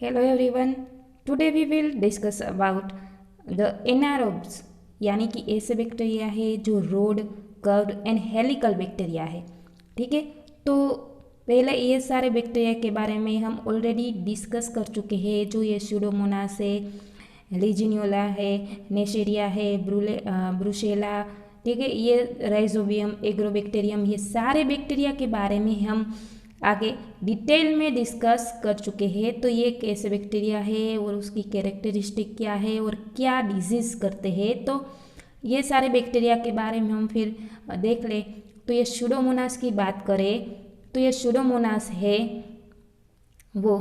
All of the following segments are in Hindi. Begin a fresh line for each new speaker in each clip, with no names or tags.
Hello everyone. Today we will discuss about the anaerobes यानी कि ऐसे बैक्टीरिया है जो road curved and helical bacteria है। ठीक है, तो पहले ये सारे बैक्टीरिया के बारे में हम ऑलरेडी डिस्कस कर चुके हैं। जो ये स्यूडोमोनास है, लीजिनियोला है, नेशेरिया है, ब्रुसेला, ठीक है, ये राइजोबियम, एग्रोबैक्टीरियम, ये सारे बैक्टीरिया के बारे में हम आगे डिटेल में डिस्कस कर चुके हैं। तो ये कैसे बैक्टीरिया है और उसकी कैरेक्टरिस्टिक क्या है और क्या डिजीज करते हैं, तो ये सारे बैक्टीरिया के बारे में हम फिर देख लें। तो ये स्यूडोमोनास की बात करें तो ये स्यूडोमोनास है वो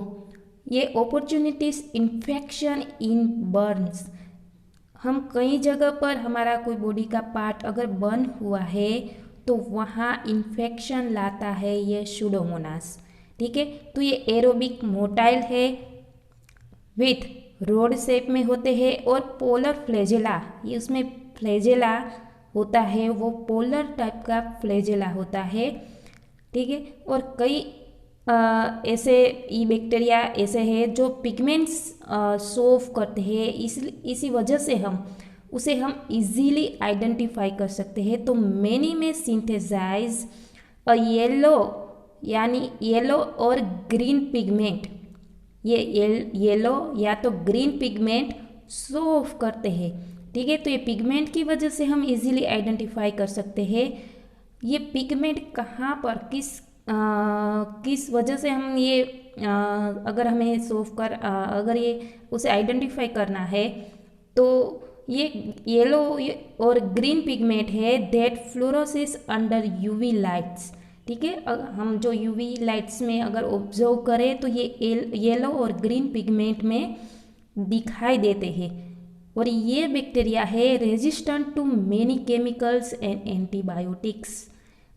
ये अपॉर्चुनिटीज इन्फेक्शन इन बर्न्स। हम कई जगह पर हमारा कोई बॉडी का पार्ट अगर बर्न हुआ है तो वहाँ इन्फेक्शन लाता है ये स्यूडोमोनास। ठीक है, तो ये एरोबिक मोटाइल है, विथ रोड शेप में होते हैं और पोलर फ्लैजेला, ये उसमें फ्लैजेला होता है, वो पोलर टाइप का फ्लैजेला होता है। ठीक है, और कई ऐसे ई बैक्टीरिया ऐसे हैं जो पिगमेंट्स सोव करते हैं, इसी वजह से उसे हम इजीली आइडेंटिफाई कर सकते हैं। तो मैनी में सिंथेसाइज अ येलो यानी येलो और ग्रीन पिगमेंट, ये येलो या तो ग्रीन पिगमेंट शो ऑफ करते हैं। ठीक है, तो ये पिगमेंट की वजह से हम इजीली आइडेंटिफाई कर सकते हैं ये पिगमेंट कहाँ पर किस वजह से हम ये अगर हमें अगर ये उसे आइडेंटिफाई करना है तो ये येलो और ग्रीन पिगमेंट है that fluorosis under UV lights. ठीक है, हम जो यूवी लाइट्स में अगर ऑब्जर्व करें तो ये येलो और ग्रीन पिगमेंट में दिखाई देते हैं। और ये बैक्टीरिया है resistant to many chemicals and antibiotics.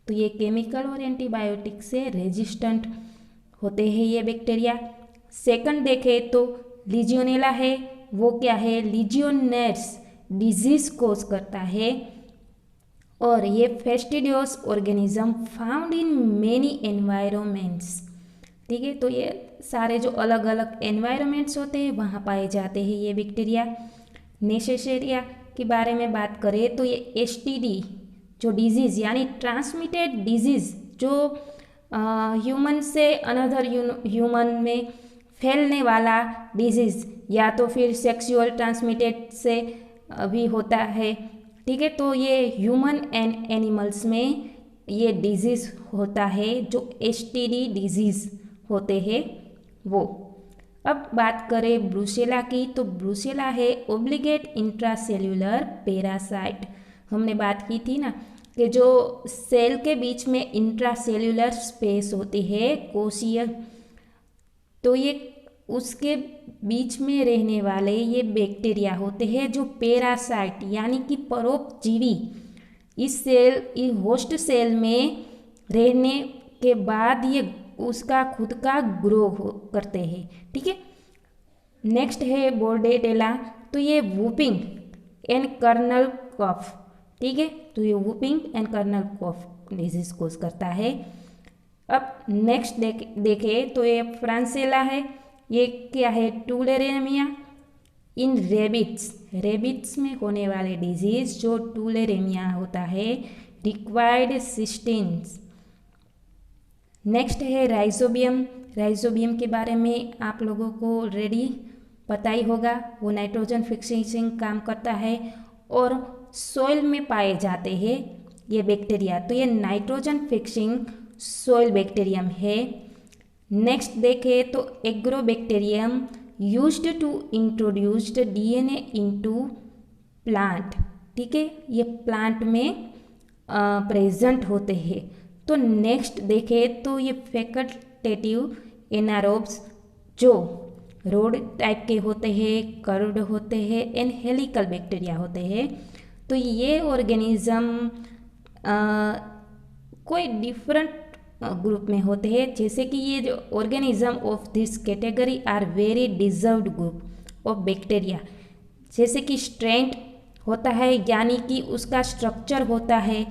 तो ये केमिकल और एंटीबायोटिक से रेजिस्टेंट होते हैं ये बैक्टीरिया। सेकंड देखें तो लीजियोनेला है, वो क्या है, लीजियोनेट्स डिजीज कोज करता है और ये fastidious organism found in many environments. ठीक है, तो ये सारे जो अलग अलग एनवायरमेंट्स होते हैं वहाँ पाए जाते हैं ये बैक्टीरिया। नेशेरिया के बारे में बात करें तो ये एसटीडी जो डिजीज़ यानी ट्रांसमिटेड डिजीज़ जो ह्यूमन से अनदर ह्यूमन में फैलने वाला डिजीज़ या तो फिर सेक्सुअल ट्रांसमिटेड से भी होता है। ठीक है, तो ये ह्यूमन एंड एनिमल्स में ये डिजीज़ होता है जो एसटीडी डिजीज़ होते हैं वो। अब बात करें ब्रुसेला की तो ब्रुसेला है ओब्लिगेट इंट्रासेल्यूलर पैरासाइट। हमने बात की थी ना कि जो सेल के बीच में इंट्रासेल्यूलर स्पेस होती है कोशिया, तो ये उसके बीच में रहने वाले ये बैक्टीरिया होते हैं जो पैरासाइट यानी कि परोपजीवी इस होस्ट सेल में रहने के बाद ये उसका खुद का ग्रो करते हैं। ठीक है, नेक्स्ट है बोर्डेटेला, तो ये वूपिंग एंड कर्नल कफ। ठीक है, तो ये whooping and kernel cough disease cause करता है। अब नेक्स्ट देखें तो ये फ्रांसेला है, ये क्या है, टूलेरेमिया इन रेबिट्स में होने वाले डिजीज जो टूलेरेमिया होता है, रिक्वायर्ड सिस्टीन्स। नेक्स्ट है राइजोबियम के बारे में आप लोगों को ऑलरेडी पता ही होगा, वो नाइट्रोजन फिक्सिंग काम करता है और सॉइल में पाए जाते हैं ये बैक्टीरिया। तो ये नाइट्रोजन फिक्सिंग सॉइल बैक्टीरियम है। नेक्स्ट देखें तो agrobacterium used to introduced DNA into plant. ठीक है, ये प्लांट में प्रेजेंट होते हैं। तो नेक्स्ट देखें तो ये फैकल्टेटिव एनारोब्स जो रोड टाइप के होते हैं, कर्व्ड होते हैं एंड हेलिकल बैक्टीरिया होते हैं। तो ये ऑर्गेनिज्म कोई डिफरेंट ग्रुप में होते हैं, जैसे कि ये जो organism of this category are very deserved group of bacteria. जैसे कि स्ट्रेंट होता है यानी कि उसका स्ट्रक्चर होता है।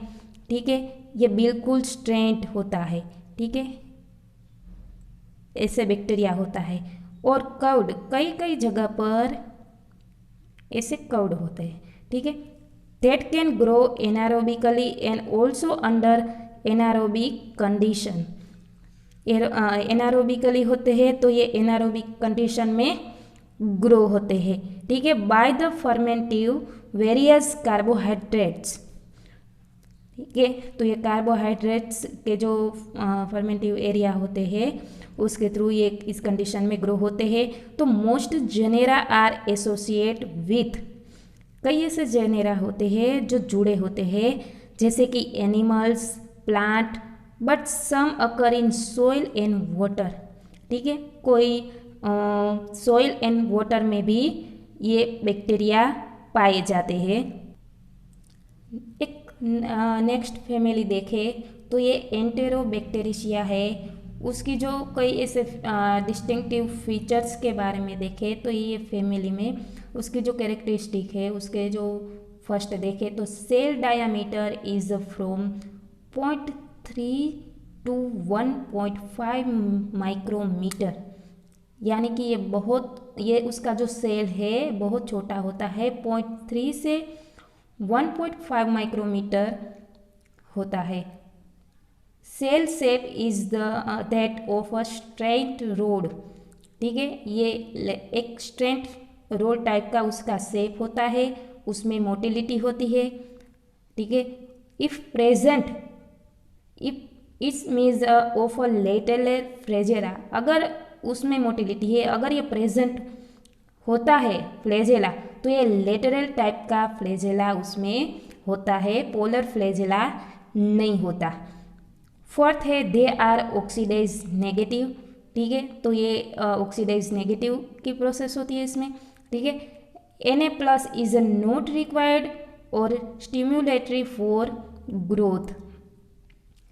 ठीक है, ये बिल्कुल स्ट्रेंट होता है। ठीक है, ऐसे बैक्टीरिया होता है। और कर्व्ड, कई कई जगह पर ऐसे कर्व्ड होते हैं, ठीक है। That can grow anaerobically and also under anaerobic condition. Anaerobically होते हैं तो ये एनारोबिक कंडीशन में ग्रो होते हैं, ठीक है, बाय द फर्मेंटिव वेरियस कार्बोहाइड्रेट्स, ठीक है। तो ये कार्बोहाइड्रेट्स के जो फर्मेंटिव एरिया होते हैं उसके थ्रू ये इस कंडीशन में ग्रो होते हैं। तो most genera are associate with, कई ऐसे जेनेरा होते हैं जो जुड़े होते हैं, जैसे कि animals, plant, but some occur in soil and water, ठीक है। कोई सॉइल एंड वाटर में भी ये बैक्टीरिया पाए जाते हैं। एक नेक्स्ट फैमिली देखें तो ये एंटेरोबैक्टीरिया है। उसकी जो कई ऐसे डिस्टिंक्टिव फीचर्स के बारे में देखें तो ये फैमिली में उसकी जो कैरेक्टरिस्टिक है, उसके जो फर्स्ट देखें तो cell diameter is from 0.3 to 1.5 micrometer, यानी कि ये उसका जो सेल है बहुत छोटा होता है, 0.3 से 1.5 माइक्रोमीटर होता है। Cell shape is that of a straight rod, ठीक है। ये एक स्ट्रेट रोड टाइप का उसका शेप होता है, उसमें मोटिलिटी होती है, ठीक है। If present, if it's means of a lateral flagella, अगर उसमें मोटिलिटी है, अगर ये प्रेजेंट होता है फ्लैजेला तो ये लेटरल टाइप का फ्लैजेला उसमें होता है, पोलर फ्लैजेला नहीं होता। फोर्थ है दे आर ऑक्सीडाइज नेगेटिव, ठीक है। तो ये ऑक्सीडाइज नेगेटिव की प्रोसेस होती है इसमें, ठीक है। Na+ इज नॉट रिक्वायर्ड और स्टिम्युलेटरी फॉर ग्रोथ,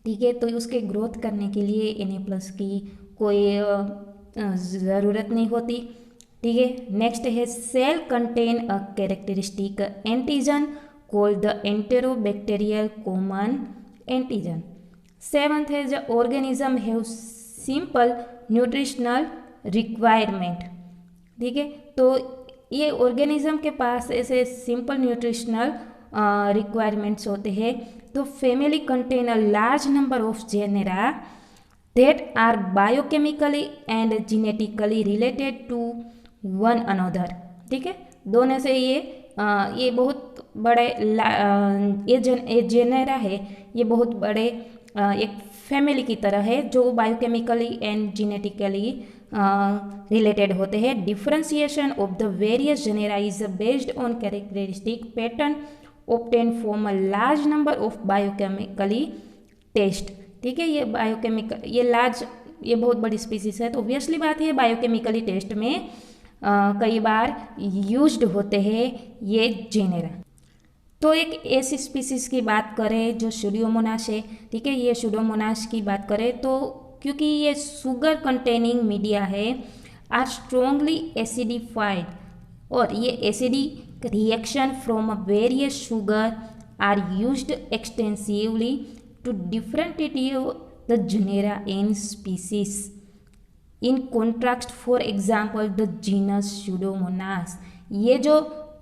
ठीक है। तो उसके ग्रोथ करने के लिए Na+ की कोई ज़रूरत नहीं होती, ठीक है। नेक्स्ट है cell contain a characteristic antigen called the enterobacterial common antigen. Seventh है the organism have simple nutritional requirement, ठीक है। तो ये ऑर्गेनिज्म के पास ऐसे सिंपल न्यूट्रिशनल रिक्वायरमेंट्स होते हैं। तो family contain a large number of genera that are biochemically and genetically related to one another, ठीक है। दोनों से ये बहुत बड़े ये जेनेरा है, ये बहुत बड़े एक फैमिली की तरह है जो बायोकेमिकली एंड जेनेटिकली रिलेटेड होते हैं। Differentiation of the various genera is based on characteristic pattern obtained from a large number of biochemically test, ठीक है। ये बायोकेमिकल ये बहुत बड़ी स्पीसीज है तो ऑब्वियसली बात है बायोकेमिकली टेस्ट में कई बार यूज्ड होते हैं ये जेनेरा। तो एक ऐसी स्पीसीज की बात करें जो स्यूडोमोनास है, ठीक है। ये स्यूडोमोनास की बात करें तो क्योंकि ये शुगर कंटेनिंग मीडिया है आर स्ट्रोंगली एसिडिफाइड, और ये acidic reaction from various sugar are used extensively to differentiate the genera and species. In contrast, for example, the genus Pseudomonas, ये जो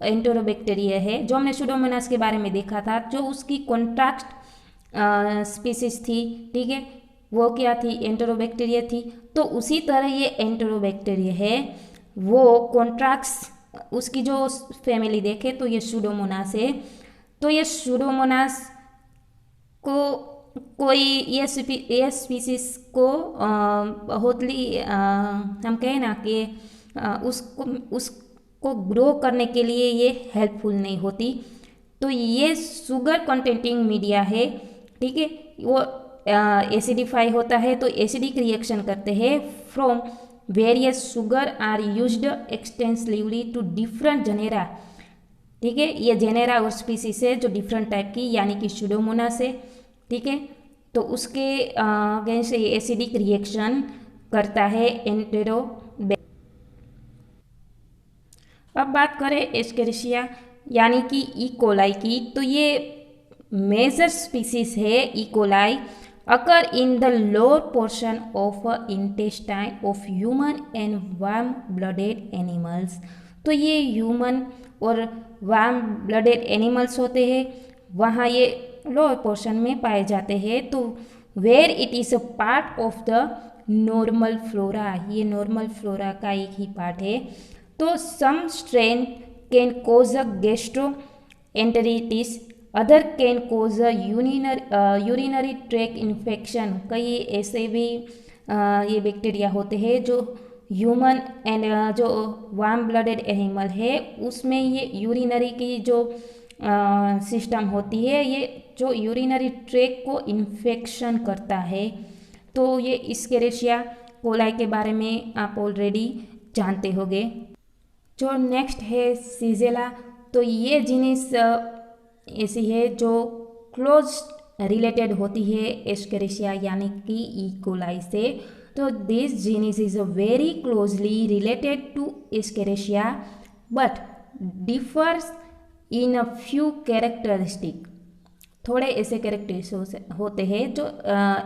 एंटेरोबैक्टीरिया है जो हमने स्यूडोमोनास के बारे में देखा था, जो उसकी कॉन्ट्रास्ट स्पीसीज थी, ठीक है, वो क्या थी, एंटेरोबैक्टीरिया थी। तो उसी तरह ये एंटेरोबैक्टीरिया है, वो कॉन्ट्रास्ट उसकी जो फैमिली देखे तो ये स्यूडोमोनास है। तो ये स्यूडोमोनास को कोई ये स्पीसीज को बहुतली हम कहें ना कि उसको ग्रो करने के लिए ये हेल्पफुल नहीं होती। तो ये शुगर कंटेंटिंग मीडिया है, ठीक है, वो एसिडिफाई होता है तो एसिडिक रिएक्शन करते हैं from various sugar are used extensively to different genera, ठीक है। ये जेनेरा और स्पीसीज है जो डिफरेंट टाइप की, यानी कि स्यूडोमोनास है, ठीक है। तो उसके अगेंस्ट ये एसिडिक रिएक्शन करता है एंटेरोबैक्टीरिया। अब बात करें एस्केरिशिया यानी कि ई कोलाई की, तो ये मेजर स्पीसीज है E coli occur in the lower portion of intestine of human and warm blooded animals। तो ये ह्यूमन और वार्म ब्लडेड एनिमल्स होते हैं, वहाँ ये लोअर पोर्शन में पाए जाते हैं। तो where it is a part of the normal flora, ये नॉर्मल फ्लोरा का एक ही पार्ट है। तो some strain can cause a gastroenteritis, other can cause a urinary tract infection. कई ऐसे भी ये बैक्टीरिया होते हैं जो ह्यूमन एंड जो वार्म ब्लडेड एनिमल है उसमें ये यूरिनरी की जो सिस्टम होती है, ये जो यूरिनरी ट्रैक को इन्फेक्शन करता है। तो ये इस्केरेशिया कोलाई के बारे में आप ऑलरेडी जानते होंगे। जो नेक्स्ट है सीजेला, तो ये जीनिस ऐसी है जो क्लोज रिलेटेड होती है एस्केरेशिया यानी कि ई कोलाई से। तो this genus is very closely related to Escherichia but differs in a few characteristic. थोड़े ऐसे कैरेक्टरिस्टिक्स होते हैं जो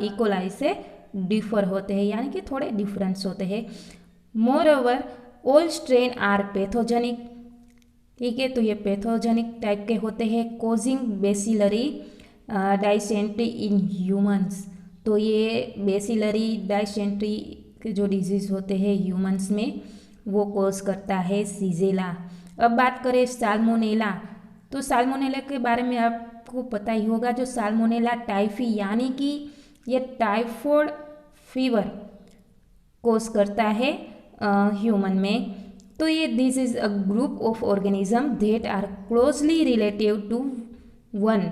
ई कोलाई से डिफर होते हैं, यानी कि थोड़े डिफरेंस होते हैं। Moreover all strain are pathogenic, ठीक है, तो ये पैथोजेनिक टाइप के होते हैं। Causing bacillary dysentery in humans, तो ये बेसिलरी डाइसेंट्री के जो डिजीज़ होते हैं ह्यूमंस में वो कोज करता है सीजेला। अब बात करें साल्मोनेला, तो साल्मोनेला के बारे में आपको पता ही होगा। जो साल्मोनेला टाइफी यानी कि ये टाइफॉइड फीवर कोज करता है ह्यूमन में। तो ये this is a group of organism that are closely relative to one.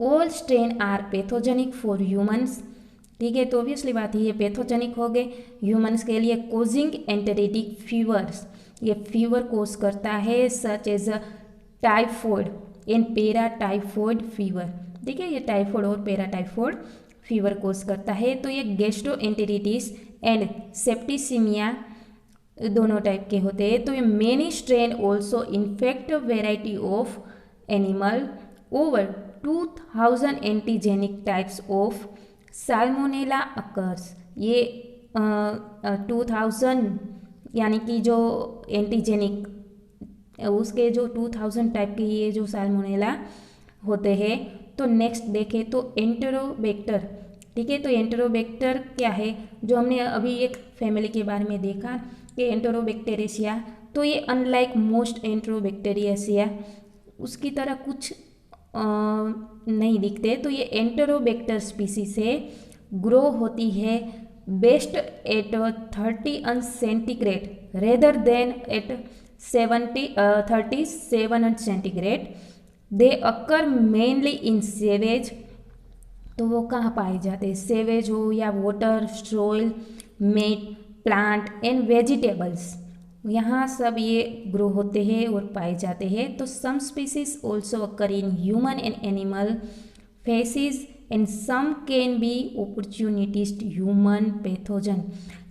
All strain are pathogenic for humans, ठीक है, तो ऑब्वियसली बात है ये पैथोजेनिक हो गए ह्यूमंस के लिए। कोजिंग एंटेरिटिक फीवर्स, ये फीवर कोज करता है such as a typhoid and paratyphoid fever, ठीक है, ये टाइफॉइड और पैराटाइफॉइड फीवर कोज करता है। तो ये गैस्ट्रोएंटेरिटिस एंड सेप्टिसिमिया दोनों टाइप के होते हैं। तो ये many strain also infect variety of animal. Over 2000 antigenic types of salmonella occurs, ये 2000 यानी कि जो एंटीजेनिक उसके जो 2000 टाइप के ये जो साल्मोनेला होते हैं। तो नेक्स्ट देखें तो एंटेरोबैक्टर, ठीक है, तो एंटेरोबैक्टर क्या है, जो हमने अभी एक फैमिली के बारे में देखा कि एंटेरोबैक्टेरिया, तो ये अनलाइक मोस्ट एंटेरोबैक्टेरियासिया उसकी तरह कुछ नहीं दिखते। तो ये एंटेरोबैक्टर स्पीसीज से ग्रो होती है best at 30 centigrade rather than at 37 centigrade. They occur mainly in sewage, तो वो कहाँ पाए जाते हैं, सेवेज हो या water, soil, meat, plant and vegetables, यहाँ सब ये ग्रो होते हैं और पाए जाते हैं। तो some species also occur in human and animal faeces and some can be opportunistic human pathogen.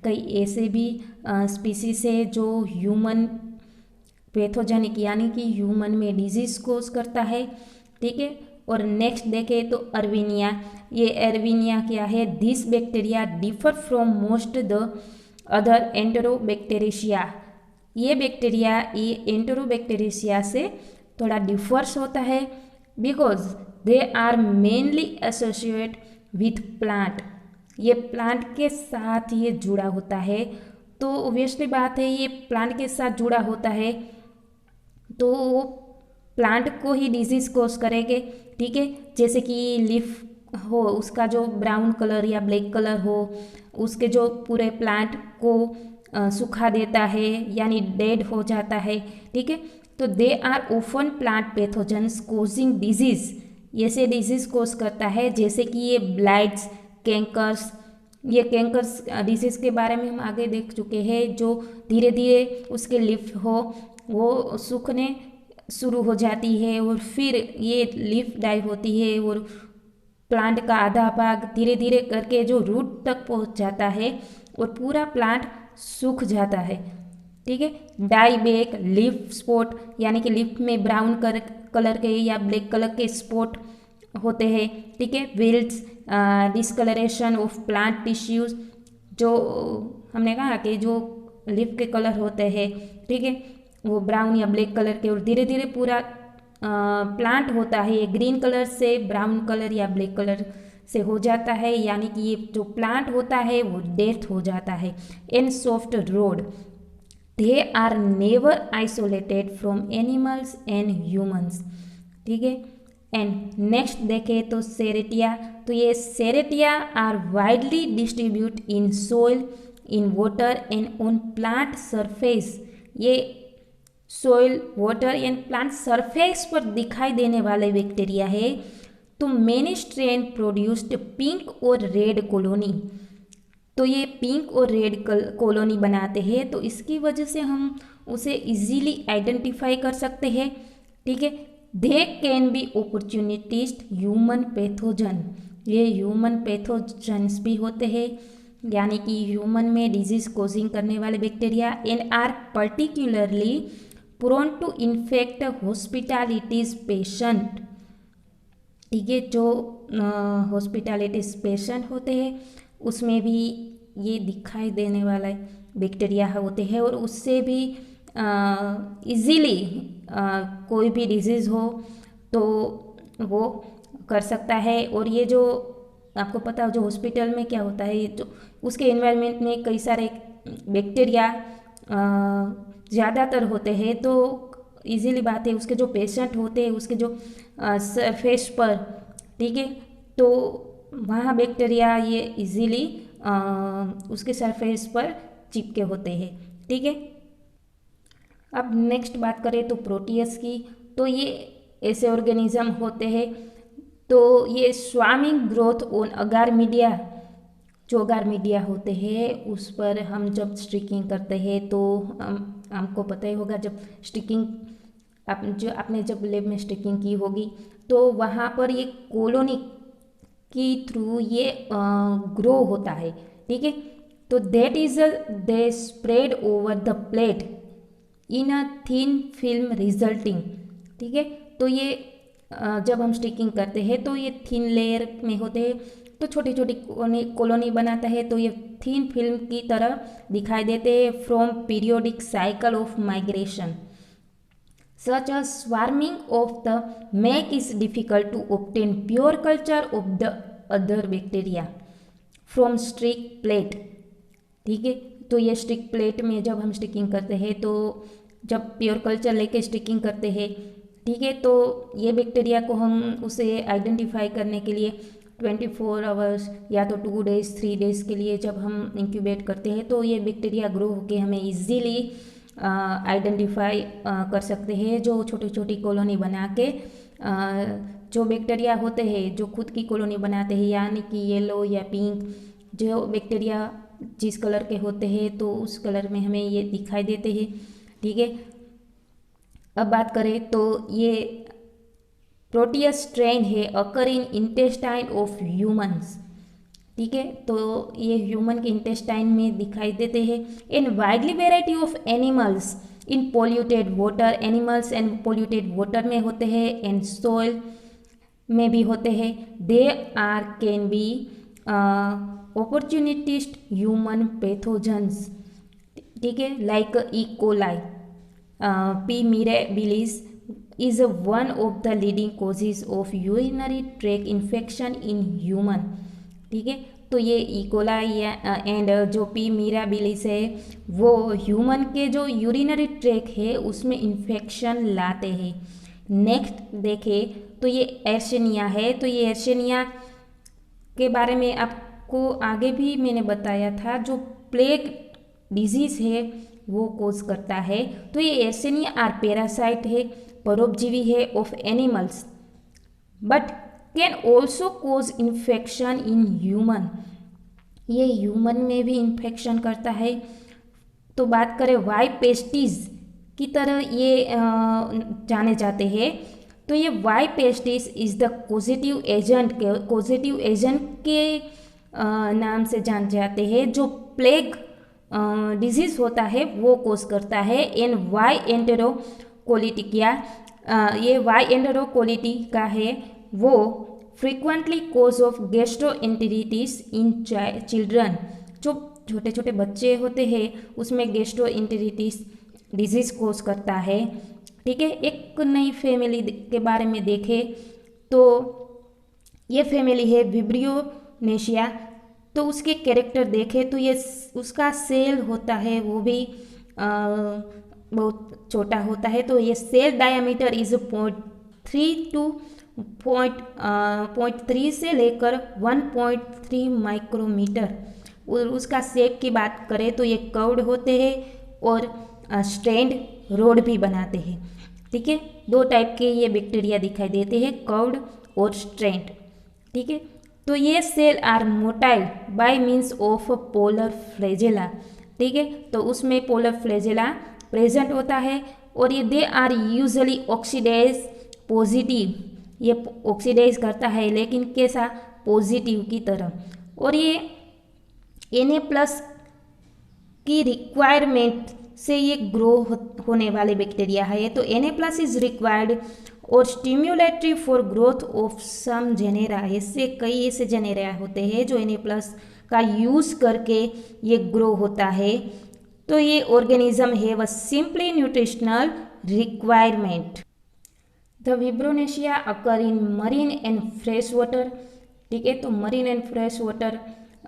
कई ऐसे भी स्पीसीज है जो ह्यूमन पैथोजेनिक यानी कि ह्यूमन में डिजीज कोज करता है, ठीक है। और नेक्स्ट देखें तो अर्विनिया, ये अर्विनिया क्या है, this bacteria differ from most the other enterobacteria. ये बैक्टीरिया ये एंटेरोबैक्टेरिया से थोड़ा डिफर्स होता है because they are mainly associate with plant, ये प्लांट के साथ ये जुड़ा होता है। तो ऑब्वियसली बात है ये प्लांट के साथ जुड़ा होता है तो वो प्लांट को ही डिजीज कोज करेंगे, ठीक है। जैसे कि लीफ हो उसका जो ब्राउन कलर या ब्लैक कलर हो, उसके जो पूरे प्लांट को सुखा देता है यानी डेड हो जाता है, ठीक है। तो they are often plant pathogens causing disease, ऐसे डिजीज कोज करता है जैसे कि ये ब्लाइट्स, कैंकर्स। ये कैंकर्स डिजीज के बारे में हम आगे देख चुके हैं, जो धीरे धीरे उसके लीफ हो वो सूखने शुरू हो जाती है और फिर ये लीफ डाई होती है और प्लांट का आधा भाग धीरे धीरे करके जो रूट तक पहुंच जाता है और पूरा प्लांट सूख जाता है, ठीक है। डाई बैक लीफ स्पॉट यानी कि लीफ में ब्राउन कलर के या ब्लैक कलर के स्पॉट होते हैं, ठीक है। विल्ट्स, डिस्कलरेशन ऑफ प्लांट टिश्यूज, जो हमने कहा कि जो लीफ के कलर होते हैं, ठीक है, वो ब्राउन या ब्लैक कलर के, और धीरे धीरे पूरा प्लांट होता है ये ग्रीन कलर से ब्राउन कलर या ब्लैक कलर से हो जाता है, यानी कि ये जो प्लांट होता है वो डेथ हो जाता है। And soft rot, they are never isolated from animals and humans, ठीक है। एंड नेक्स्ट देखें तो सेरेटिया, तो ये Serratia are widely distribute in soil, in water and on plant surface. ये soil, water and plant surface पर दिखाई देने वाले बैक्टीरिया है। तो मेनी स्ट्रेन प्रोड्यूस्ड पिंक और रेड कॉलोनी, तो ये पिंक और रेड कॉलोनी बनाते हैं, तो इसकी वजह से हम उसे इजीली आइडेंटिफाई कर सकते हैं, ठीक है। They can be opportunistic human pathogen, ये ह्यूमन पैथोजन्स भी होते हैं, यानी कि ह्यूमन में डिजीज कोजिंग करने वाले bacteria. And are particularly prone to infect hospitalities patient, ठीक है। जो हॉस्पिटैलिटीज पेशेंट होते हैं उसमें भी ये दिखाई देने वाला बैक्टीरिया होते हैं, और उससे भी इजीली कोई भी डिजीज़ हो तो वो कर सकता है। और ये जो आपको पता है जो हॉस्पिटल में क्या होता है, ये जो उसके एनवायरनमेंट में कई सारे बैक्टीरिया ज़्यादातर होते हैं, तो इजीली बात है उसके जो पेशेंट होते हैं उसके जो सरफेस पर, ठीक है, तो वहाँ बैक्टीरिया ये इजीली उसके सरफेस पर चिपके होते हैं, ठीक है। अब नेक्स्ट बात करें तो प्रोटियस की, तो ये ऐसे ऑर्गेनिज्म होते हैं, तो ये स्वामिंग ग्रोथ ऑन अगार मीडिया, जो अगार मीडिया होते हैं उस पर हम जब स्टिकिंग करते हैं तो हमको पता ही होगा, जब स्टिकिंग आपने जब लैब में स्टिकिंग की होगी तो वहाँ पर ये कॉलोनी की थ्रू ये ग्रो होता है, ठीक है। तो that is they spread over the plate in a thin film resulting, ठीक है। तो ये जब हम स्टिकिंग करते हैं तो ये थिन लेयर में होते हैं, तो छोटी छोटी कॉलोनी बनाता है, तो ये थिन फिल्म की तरह दिखाई देते हैं। From periodic cycle of migration such as swarming of the make is difficult to obtain pure culture of the other bacteria from stick plate, ठीक है। तो ये स्टिक प्लेट में जब हम स्टिकिंग करते हैं तो जब प्योर कल्चर लेके स्टिकिंग करते हैं, ठीक है, तो ये बैक्टीरिया को हम उसे आइडेंटिफाई करने के लिए 24 आवर्स या तो 2 डेज 3 डेज के लिए जब हम इंक्यूबेट करते हैं तो ये बैक्टीरिया ग्रो होके हमें इजीली आइडेंटिफाई कर सकते हैं। जो छोटी छोटी कॉलोनी बना के जो बैक्टीरिया होते हैं जो खुद की कॉलोनी बनाते हैं, यानी कि येलो या पिंक, जो बैक्टीरिया जिस कलर के होते हैं तो उस कलर में हमें ये दिखाई देते हैं, ठीक है। अब बात करें तो ये प्रोटियस स्ट्रेन है अकर इन इंटेस्टाइन ऑफ ह्यूमंस, ठीक है। तो ये ह्यूमन के इंटेस्टाइन में दिखाई देते हैं। In widely variety of animals in polluted water, animals and polluted water में होते हैं, एंड सोइल में भी होते हैं। They are can be opportunistic human pathogens, ठीक है, like E coli, P mirabilis is one of the leading causes of urinary tract infection in human, ठीक है। तो ये इकोलाई एंड जो पी मिराबिलिस है वो ह्यूमन के जो यूरिनरी ट्रैक है उसमें इन्फेक्शन लाते हैं। नेक्स्ट देखें तो ये एर्शेनिया है, तो ये एर्शेनिया के बारे में आपको आगे भी मैंने बताया था, जो प्लेग डिजीज़ है वो कोज करता है। तो ये एर्शेनिया आर पैरासाइट है, परोपजीवी है of animals, but can also cause infection in human, ये ह्यूमन में भी इन्फेक्शन करता है। तो बात करें वाई पेस्टिस की तरह ये जाने जाते हैं, तो ये Y pestis is the causative agent के नाम से जान जाते हैं, जो प्लेग डिजीज होता है वो कोज करता है। एंड वाई एंटेरोकोलिटिका, ये वाई एंटेरोकोलिटिका है वो frequently cause of gastroenteritis in children. जो छोटे छोटे बच्चे होते हैं उसमें गैस्ट्रोएंटेरिटिस डिजीज़ कॉज करता है। ठीक है, एक नई फैमिली के बारे में देखें तो ये फैमिली है विब्रियोनेशिया। तो उसके कैरेक्टर देखें तो ये उसका सेल होता है वो भी बहुत छोटा होता है। तो ये सेल डायमीटर इज 0.3 टू 0.3 से लेकर 1.3 माइक्रोमीटर। और उसका शेप की बात करें तो ये कर्व्ड होते हैं और स्ट्रैंड रोड भी बनाते हैं। ठीक है, दो टाइप के ये बैक्टीरिया दिखाई देते हैं, कर्व्ड और स्ट्रैंड। ठीक है, तो ये cell are motile by means of polar flagella. ठीक है, तो उसमें पोलर फ्लैजेला प्रेजेंट होता है और ये they are usually oxidize positive. ये ऑक्सीडाइज करता है लेकिन कैसा, पॉजिटिव की तरह। और ये Na+ की रिक्वायरमेंट से ये ग्रो होने वाले बैक्टीरिया है। तो Na+ इज रिक्वायर्ड और stimulatory for growth of some genera. इससे कई ऐसे जेनेरा होते हैं जो Na+ का यूज़ करके ये ग्रो होता है। तो ये ऑर्गेनिज्म है वह simply nutritional requirement. The Vibrionaceae occur in marine and fresh water. ठीक है, तो मरीन एंड फ्रेश वाटर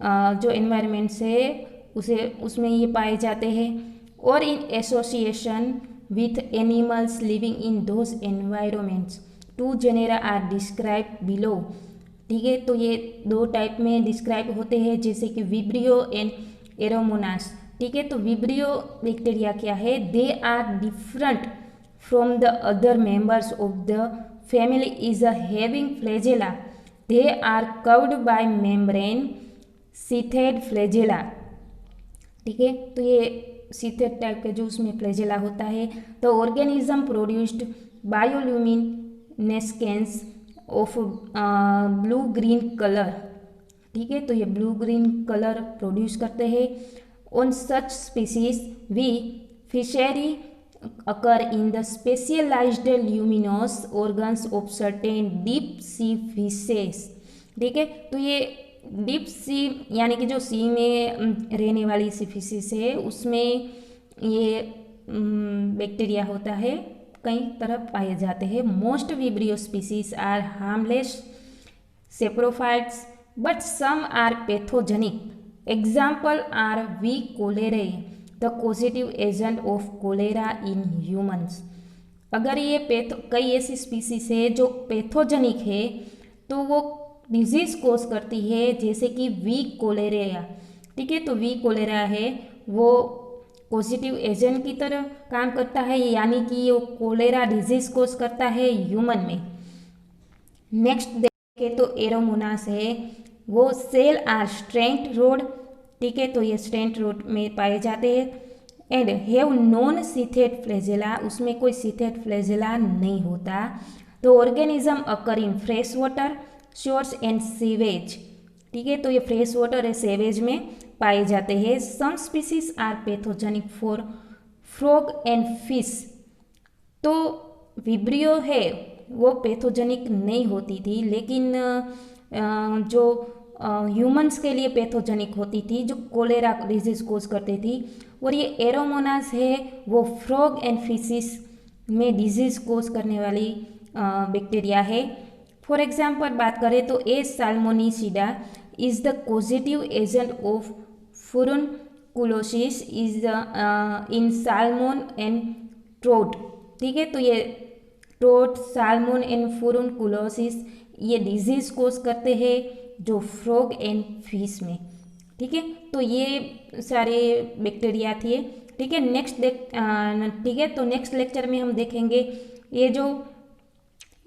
जो एनवायरमेंट्स है उसमें ये पाए जाते हैं और in association with animals living in those environments. 2 genera are describe below. ठीक है, तो ये 2 टाइप में डिस्क्राइब होते हैं जैसे कि विब्रियो एंड एरोमोनास। ठीक है, तो विब्रियो बैक्टीरिया क्या है, they are different from the other members of the family is having flagella. They are covered by membrane sheathed flagella. ठीक है, तो ये सीथेड टाइप के जो उसमें फ्लैजेला होता है। तो organism produced bioluminescence of blue green colour. ठीक है, तो ये ब्लू ग्रीन कलर प्रोड्यूस करते हैं। On such species V fischeri occur in the specialised luminous organs of certain deep sea fishes. ठीक है, तो ये डीप सी यानी कि जो सी में रहने वाली सी फिशेस है उसमें ये बैक्टीरिया होता है, कई तरह पाए जाते हैं। Most Vibrio species are harmless saprophytes but some are pathogenic. Example are V cholerae the causative agent of cholera in humans. अगर ये कई ऐसी स्पीसीज है जो पैथोजेनिक है तो वो डिजीज कोज करती है, जैसे कि वी कोलेरिया। ठीक है, तो वी कोलेरा है वो पॉजिटिव एजेंट की तरह काम करता है, यानी कि वो कोलेरा डिजीज कोज करता है ह्यूमन में। नेक्स्ट देखें तो एरोमोनास है, वो सेल आर स्ट्रेंट रोड। ठीक है, तो ये स्ट्रेंट रोड में पाए जाते हैं and have non sheathed flagella. उसमें कोई सीथेड फ्लैजेला नहीं होता। तो organism occur in fresh water shores and sewage. ठीक है, तो ये फ्रेश वाटर है सेवेज में पाए जाते हैं। Some species are pathogenic for frog and fish. तो विब्रियो है वो पैथोजेनिक नहीं होती थी, लेकिन जो ह्यूमंस के लिए पैथोजेनिक होती थी, जो कोलेरा डिजीज कोज करती थी। और ये एरोमोनास है वो फ्रॉग एंड फिशिस में डिजीज कोज करने वाली बैक्टीरिया है। फॉर एग्जाम्पल बात करें तो A salmonicida is the causative agent of furunculosis is in salmon and trout. ठीक है, तो ये ट्रोट, साल्मोन एंड फुरुनकुलोसिस ये डिजीज कोज करते हैं जो फ्रॉग एंड फिश में। ठीक है, तो ये सारे बैक्टीरिया थे। ठीक है, ठीक है, तो नेक्स्ट लेक्चर में हम देखेंगे ये जो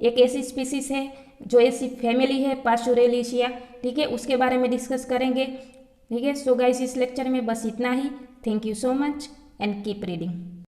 एक ऐसी स्पीसीज है जो ऐसी फैमिली है पास्चुरेलिशिया। ठीक है, उसके बारे में डिस्कस करेंगे। ठीक है, सो गाइस इस लेक्चर में बस इतना ही। Thank you so much and keep reading.